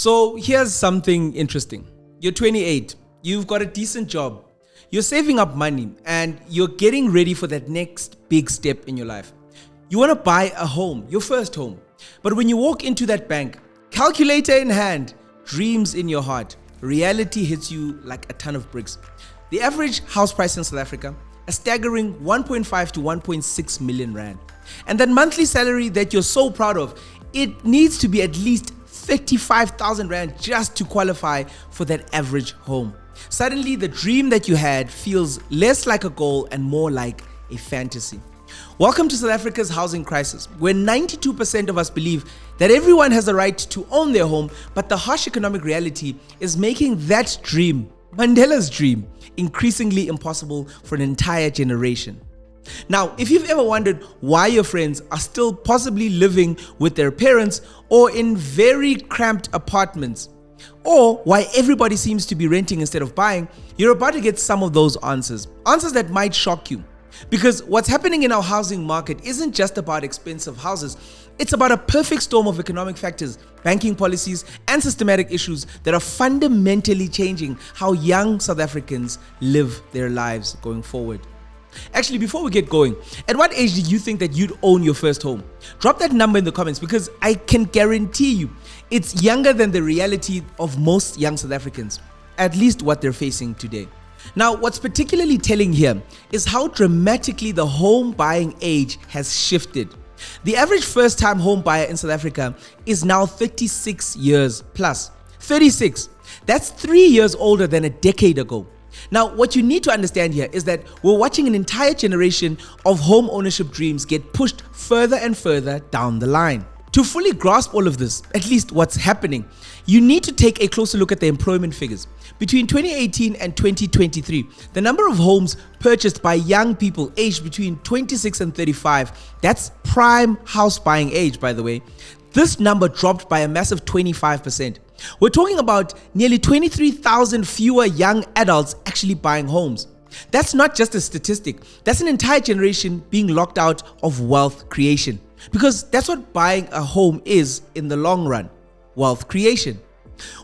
So here's something interesting. You're 28, you've got a decent job, you're saving up money, and you're getting ready for that next big step in your life. You want to buy a home, your first home. But when you walk into that bank, calculator in hand, dreams in your heart, reality hits you like a ton of bricks. The average house price in South Africa, a staggering 1.5 to 1.6 million rand. And that monthly salary that you're so proud of, it needs to be at least 35,000 rand just to qualify for that average home. Suddenly, the dream that you had feels less like a goal and more like a fantasy. Welcome to South Africa's housing crisis, where 92% of us believe that everyone has the right to own their home, but the harsh economic reality is making that dream, Mandela's dream, increasingly impossible for an entire generation. Now, if you've ever wondered why your friends are still possibly living with their parents or in very cramped apartments, or why everybody seems to be renting instead of buying, you're about to get some of those answers. Answers that might shock you. Because what's happening in our housing market isn't just about expensive houses, it's about a perfect storm of economic factors, banking policies, and systematic issues that are fundamentally changing how young South Africans live their lives going forward. Actually, before we get going, at what age did you think that you'd own your first home? Drop that number in the comments, because I can guarantee you it's younger than the reality of most young South Africans, at least what they're facing today. Now, what's particularly telling here is how dramatically the home buying age has shifted. The average first-time home buyer in South Africa is now 36 years plus. 36. That's 3 years older than a decade ago. Now, what you need to understand here is that we're watching an entire generation of home ownership dreams get pushed further and further down the line. To fully grasp all of this, at least what's happening, you need to take a closer look at the employment figures. Between 2018 and 2023, the number of homes purchased by young people aged between 26 and 35, that's prime house buying age, by the way, this number dropped by a massive 25%. We're talking about nearly 23,000 fewer young adults actually buying homes. That's not just a statistic, that's an entire generation being locked out of wealth creation. Because that's what buying a home is in the long run, wealth creation.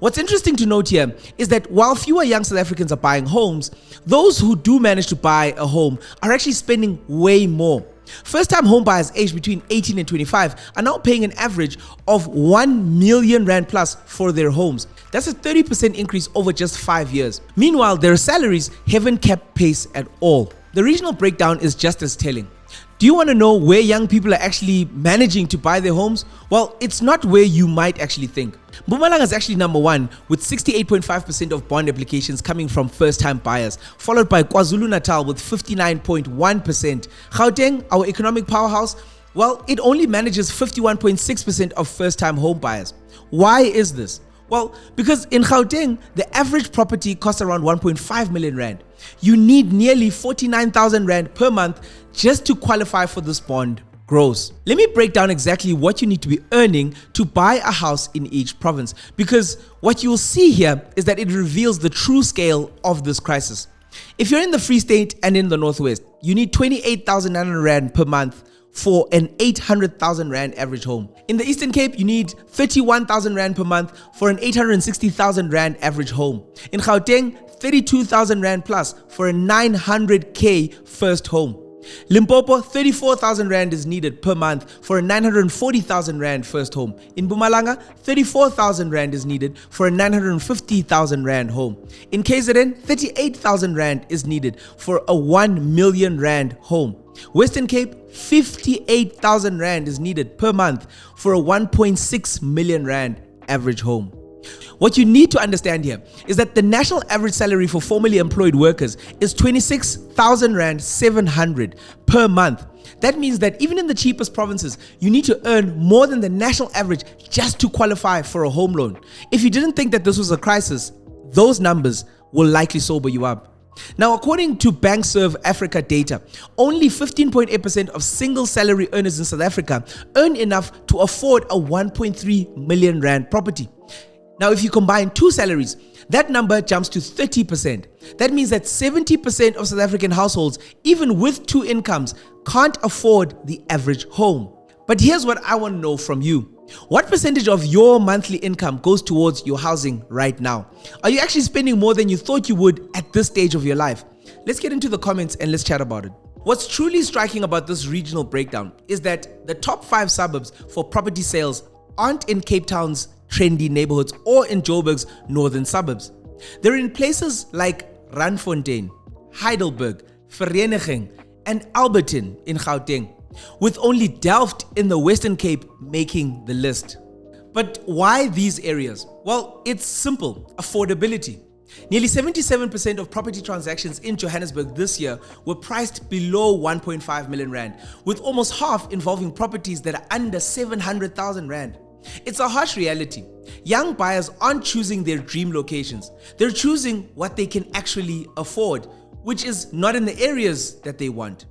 What's interesting to note here is that while fewer young South Africans are buying homes, those who do manage to buy a home are actually spending way more. First-time home buyers aged between 18 and 25 are now paying an average of 1 million rand plus for their homes. That's a 30% increase over just 5 years. Meanwhile, their salaries haven't kept pace at all. The regional breakdown is just as telling. Do you want to know where young people are actually managing to buy their homes? Well, it's not where you might actually think. Mpumalanga is actually number one with 68.5% of bond applications coming from first-time buyers, followed by KwaZulu-Natal with 59.1%. Gauteng, our economic powerhouse, well, it only manages 51.6% of first-time home buyers. Why is this? Well, because in Gauteng, the average property costs around 1.5 million rand. You need nearly 49,000 rand per month just to qualify for this bond gross. Let me break down exactly what you need to be earning to buy a house in each province, because what you'll see here is that it reveals the true scale of this crisis. If you're in the Free State and in the Northwest, you need 28,900 rand per month for an 800,000 rand average home. In the Eastern Cape, you need 31,000 rand per month for an 860,000 rand average home. In Gauteng, 32,000 rand plus for a 900k first home. Limpopo, 34,000 rand is needed per month for a 940,000 rand first home. In Mpumalanga, 34,000 rand is needed for a 950,000 rand home. In KZN, 38,000 rand is needed for a 1 million rand home. Western Cape, 58,000 rand is needed per month for a 1.6 million rand average home. What you need to understand here is that the national average salary for formally employed workers is 26,000 rand 700 per month. That means that even in the cheapest provinces, you need to earn more than the national average just to qualify for a home loan. If you didn't think that this was a crisis, those numbers will likely sober you up. Now, according to BankServe Africa data, only 15.8% of single salary earners in South Africa earn enough to afford a 1.3 million rand property. Now, if you combine two salaries, that number jumps to 30%. That means that 70% of South African households, even with two incomes, can't afford the average home. But here's what I want to know from you. What percentage of your monthly income goes towards your housing right now? Are you actually spending more than you thought you would at this stage of your life? Let's get into the comments and let's chat about it. What's truly striking about this regional breakdown is that the top 5 suburbs for property sales aren't in Cape Town's trendy neighborhoods or in Joburg's northern suburbs. They're in places like Randfontein, Heidelberg, Vereniging, and Alberton in Gauteng, with only Delft in the Western Cape making the list. But why these areas? Well, it's simple: affordability. Nearly 77% of property transactions in Johannesburg this year were priced below 1.5 million rand, with almost half involving properties that are under 700,000 rand. It's a harsh reality. Young buyers aren't choosing their dream locations. They're choosing what they can actually afford, which is not in the areas that they want.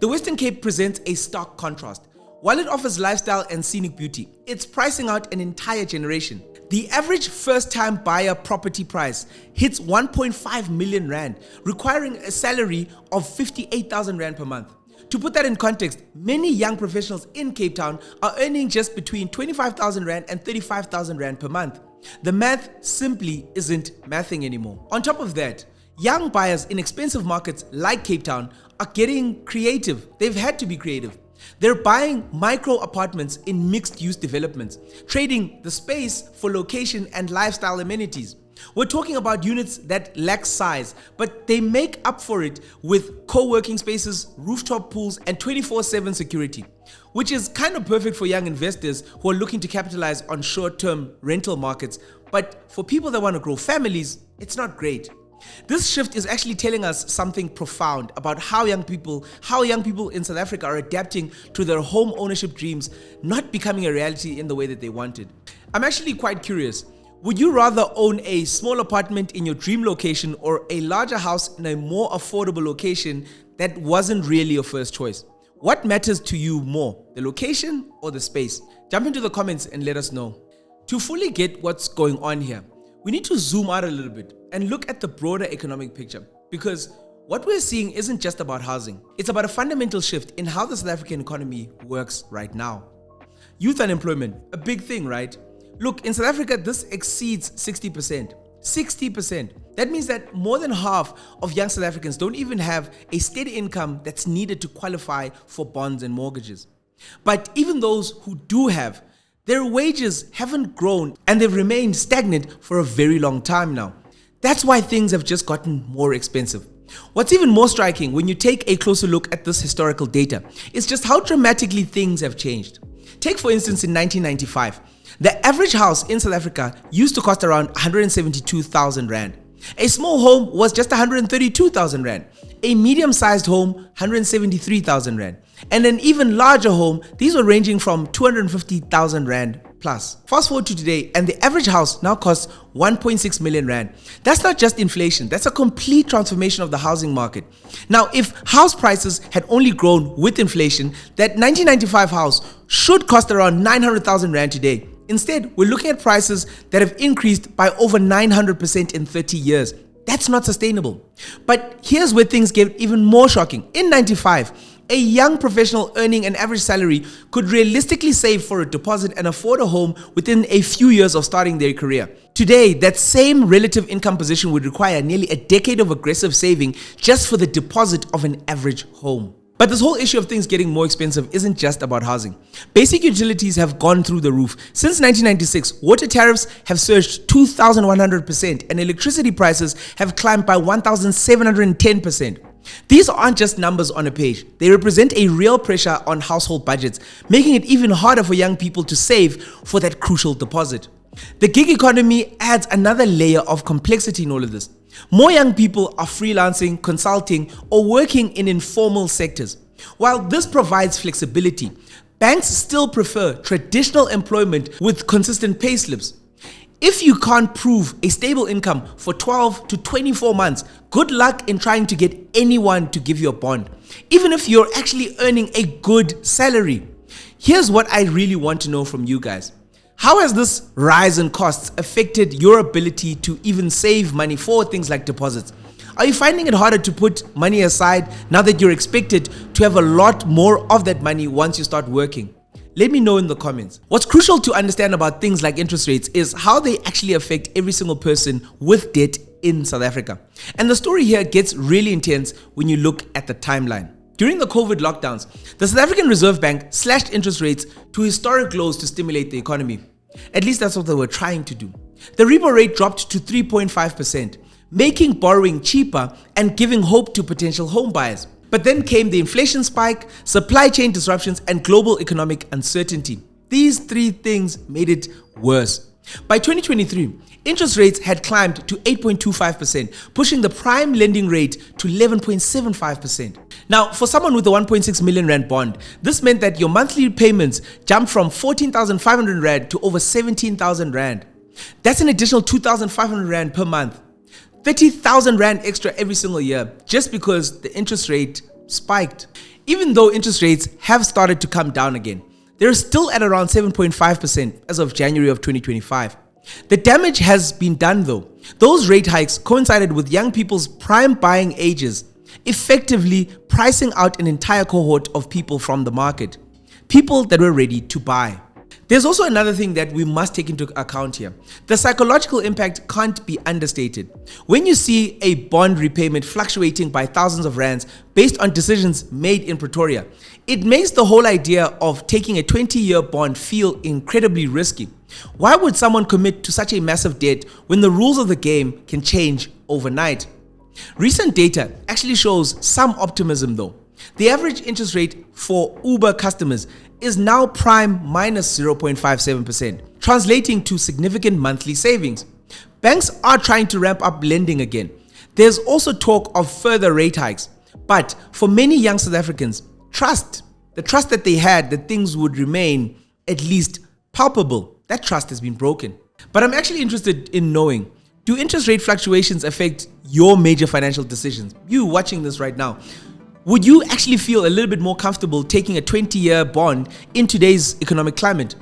The Western Cape presents a stark contrast. While it offers lifestyle and scenic beauty, it's pricing out an entire generation. The average first-time buyer property price hits 1.5 million rand, requiring a salary of 58,000 rand per month. To put that in context, many young professionals in Cape Town are earning just between 25,000 rand and 35,000 rand per month. The math simply isn't mathing anymore. On top of that, young buyers in expensive markets like Cape Town are getting creative. They've had to be creative. They're buying micro apartments in mixed-use developments, trading the space for location and lifestyle amenities. We're talking about units that lack size, but they make up for it with co-working spaces, rooftop pools, and 24/7 security, which is kind of perfect for young investors who are looking to capitalize on short-term rental markets. But for people that want to grow families, it's not great. This shift is actually telling us something profound about how young people in South Africa are adapting to their home ownership dreams not becoming a reality in the way that they wanted. I'm actually quite curious. Would you rather own a small apartment in your dream location or a larger house in a more affordable location that wasn't really your first choice? What matters to you more, the location or the space? Jump into the comments and let us know. To fully get what's going on here, we need to zoom out a little bit and look at the broader economic picture, because what we're seeing isn't just about housing. It's about a fundamental shift in how the South African economy works right now. Youth unemployment, a big thing, right? Look, in South Africa, this exceeds 60%. 60%. That means that more than half of young South Africans don't even have a steady income that's needed to qualify for bonds and mortgages. But even those who do have, their wages haven't grown and they've remained stagnant for a very long time now. That's why things have just gotten more expensive. What's even more striking when you take a closer look at this historical data is just how dramatically things have changed. Take for instance in 1995, the average house in South Africa used to cost around 172,000 rand. A small home was just 132,000 rand. A medium-sized home, 173,000 rand. And an even larger home, these were ranging from 250,000 rand plus. Fast forward to today, and the average house now costs 1.6 million rand. That's not just inflation, that's a complete transformation of the housing market. Now, if house prices had only grown with inflation, that 1995 house should cost around 900,000 rand today. Instead, we're looking at prices that have increased by over 900% in 30 years. That's not sustainable. But here's where things get even more shocking. In 95, a young professional earning an average salary could realistically save for a deposit and afford a home within a few years of starting their career. Today, that same relative income position would require nearly a decade of aggressive saving just for the deposit of an average home. But this whole issue of things getting more expensive isn't just about housing. Basic utilities have gone through the roof. Since 1996, water tariffs have surged 2,100% and electricity prices have climbed by 1,710%. These aren't just numbers on a page. They represent a real pressure on household budgets, making it even harder for young people to save for that crucial deposit. The gig economy adds another layer of complexity in all of this. More young people are freelancing, consulting, or working in informal sectors. While this provides flexibility, banks still prefer traditional employment with consistent pay slips. If you can't prove a stable income for 12 to 24 months, good luck in trying to get anyone to give you a bond, even if you're actually earning a good salary. Here's what I really want to know from you guys. How has this rise in costs affected your ability to even save money for things like deposits? Are you finding it harder to put money aside now that you're expected to have a lot more of that money once you start working? Let me know in the comments. What's crucial to understand about things like interest rates is how they actually affect every single person with debt in South Africa. And the story here gets really intense when you look at the timeline. During the COVID lockdowns, the South African Reserve Bank slashed interest rates to historic lows to stimulate the economy. At least that's what they were trying to do. The repo rate dropped to 3.5%, making borrowing cheaper and giving hope to potential home buyers. But then came the inflation spike, supply chain disruptions, and global economic uncertainty. These three things made it worse. By 2023, interest rates had climbed to 8.25%, pushing the prime lending rate to 11.75%. Now, for someone with a 1.6 million rand bond, this meant that your monthly payments jumped from 14,500 rand to over 17,000 rand. That's an additional 2,500 rand per month. 30,000 rand extra every single year just because the interest rate spiked. Even though interest rates have started to come down again, they're still at around 7.5% as of January of 2025. The damage has been done though. Those rate hikes coincided with young people's prime buying ages, effectively pricing out an entire cohort of people from the market. People that were ready to buy. There's also another thing that we must take into account here. The psychological impact can't be understated. When you see a bond repayment fluctuating by thousands of rands based on decisions made in Pretoria, it makes the whole idea of taking a 20-year bond feel incredibly risky. Why would someone commit to such a massive debt when the rules of the game can change overnight? Recent data actually shows some optimism though. The average interest rate for Uber customers is now prime minus 0.57%, translating to significant monthly savings. Banks are trying to ramp up lending again. There's also talk of further rate hikes. But for many young South Africans, the trust that they had that things would remain at least palpable, that trust has been broken. But I'm actually interested in knowing, do interest rate fluctuations affect your major financial decisions? You watching this right now, would you actually feel a little bit more comfortable taking a 20-year bond in today's economic climate?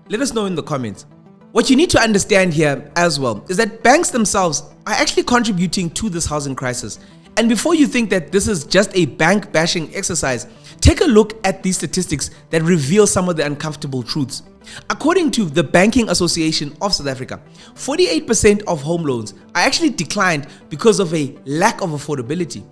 Let us know in the comments. What you need to understand here as well is that banks themselves are actually contributing to this housing crisis. And before you think that this is just a bank bashing exercise, take a look at these statistics that reveal some of the uncomfortable truths. According to the Banking Association of South Africa, 48% of home loans are actually declined because of a lack of affordability.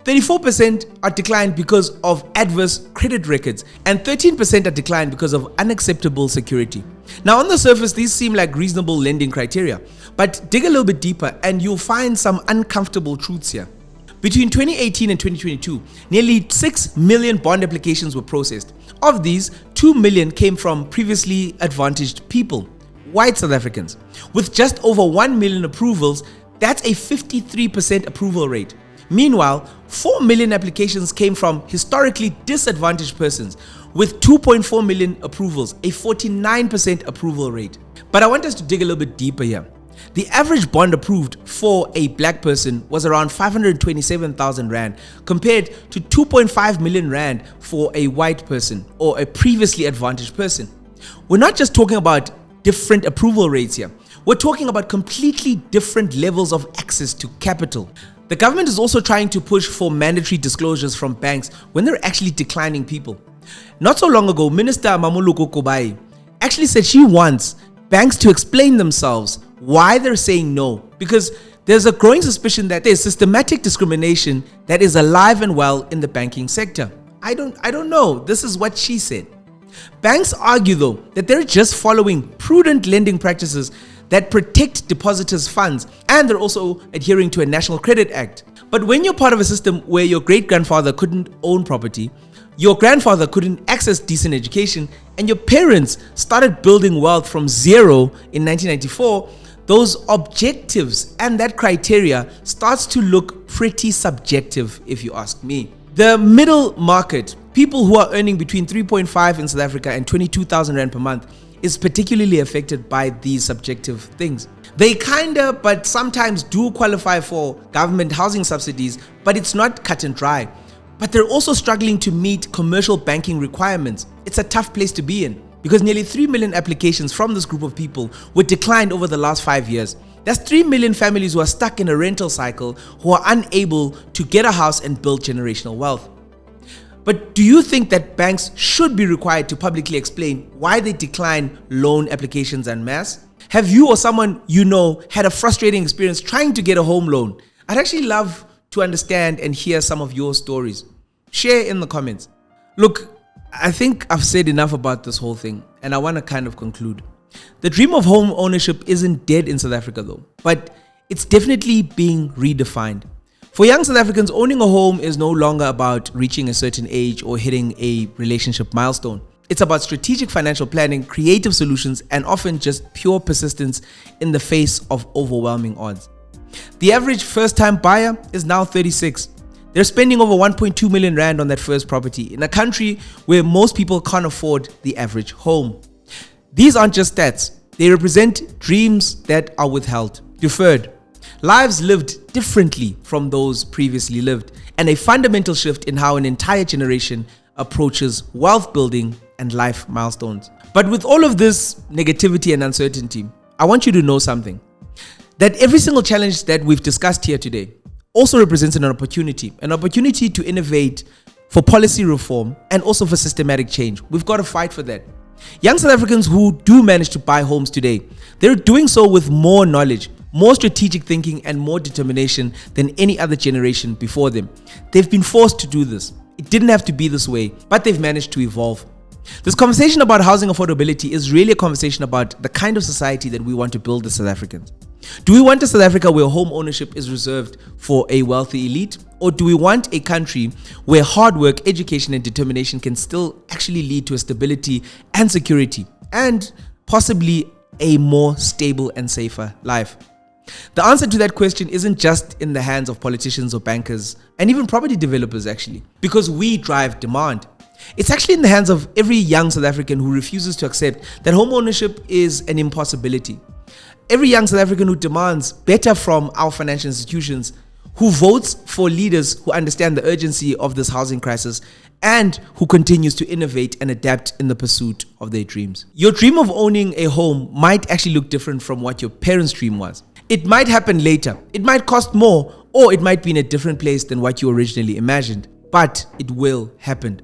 34% are declined because of adverse credit records, and 13% are declined because of unacceptable security. Now, on the surface, these seem like reasonable lending criteria, but dig a little bit deeper and you'll find some uncomfortable truths here. Between 2018 and 2022, nearly 6 million bond applications were processed. Of these, 2 million came from previously advantaged people, white South Africans. With just over 1 million approvals, that's a 53% approval rate. Meanwhile, 4 million applications came from historically disadvantaged persons, with 2.4 million approvals, a 49% approval rate. But I want us to dig a little bit deeper here. The average bond approved for a black person was around 527,000 rand compared to 2.5 million rand for a white person or a previously advantaged person. We're not just talking about different approval rates here. We're talking about completely different levels of access to capital. The government is also trying to push for mandatory disclosures from banks when they're actually declining people. Not so long ago, Minister Mamuluko Kobai actually said she wants banks to explain themselves why they're saying no, because there's a growing suspicion that there's systematic discrimination that is alive and well in the banking sector. I don't know. This is what she said. Banks argue though that they're just following prudent lending practices that protect depositors' funds, and they're also adhering to a National Credit Act. But when you're part of a system where your great-grandfather couldn't own property, your grandfather couldn't access decent education, and your parents started building wealth from zero in 1994, those objectives and that criteria starts to look pretty subjective, if you ask me. The middle market, people who are earning between 3.5 in South Africa and 22,000 rand per month, is particularly affected by these subjective things. They kinda, but sometimes do qualify for government housing subsidies, but it's not cut and dry. But they're also struggling to meet commercial banking requirements. It's a tough place to be in because nearly 3 million applications from this group of people were declined over the last 5 years. That's 3 million families who are stuck in a rental cycle, who are unable to get a house and build generational wealth. But do you think that banks should be required to publicly explain why they decline loan applications en masse? Have you or someone you know had a frustrating experience trying to get a home loan? I'd actually love to understand and hear some of your stories. Share in the comments. Look, I think I've said enough about this whole thing, and I want to kind of conclude. The dream of home ownership isn't dead in South Africa though, but it's definitely being redefined. For young South Africans, owning a home is no longer about reaching a certain age or hitting a relationship milestone. It's about strategic financial planning, creative solutions, and often just pure persistence in the face of overwhelming odds. The average first-time buyer is now 36. They're spending over 1.2 million rand on that first property in a country where most people can't afford the average home. These aren't just stats. They represent dreams that are withheld, deferred, lives lived differently from those previously lived, and a fundamental shift in how an entire generation approaches wealth building and life milestones. But with all of this negativity and uncertainty, I want you to know something. That every single challenge that we've discussed here today also represents an opportunity to innovate for policy reform and also for systematic change. We've got to fight for that. Young South Africans who do manage to buy homes today, they're doing so with more knowledge, more strategic thinking, and more determination than any other generation before them. They've been forced to do this. It didn't have to be this way, but they've managed to evolve. This conversation about housing affordability is really a conversation about the kind of society that we want to build as South Africans. Do we want a South Africa where home ownership is reserved for a wealthy elite? Or do we want a country where hard work, education, and determination can still actually lead to a stability and security, and possibly a more stable and safer life? The answer to that question isn't just in the hands of politicians or bankers, and even property developers actually, because we drive demand. It's actually in the hands of every young South African who refuses to accept that home ownership is an impossibility. Every young South African who demands better from our financial institutions, who votes for leaders who understand the urgency of this housing crisis, and who continues to innovate and adapt in the pursuit of their dreams. Your dream of owning a home might actually look different from what your parents' dream was. It might happen later, it might cost more, or it might be in a different place than what you originally imagined, but it will happen.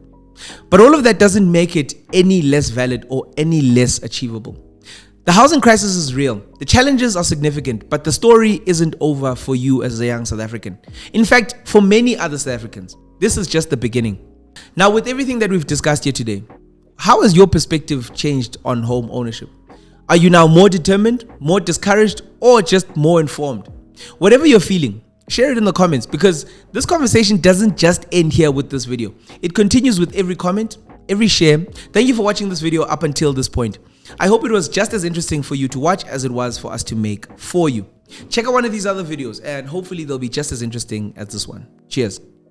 But all of that doesn't make it any less valid or any less achievable. The housing crisis is real, the challenges are significant, but the story isn't over for you as a young South African. In fact, for many other South Africans, this is just the beginning. Now, with everything that we've discussed here today, how has your perspective changed on home ownership? Are you now more determined, more discouraged, or just more informed? Whatever you're feeling, share it in the comments, because this conversation doesn't just end here with this video. It continues with every comment, every share. Thank you for watching this video up until this point. I hope it was just as interesting for you to watch as it was for us to make for you. Check out one of these other videos and hopefully they'll be just as interesting as this one. Cheers.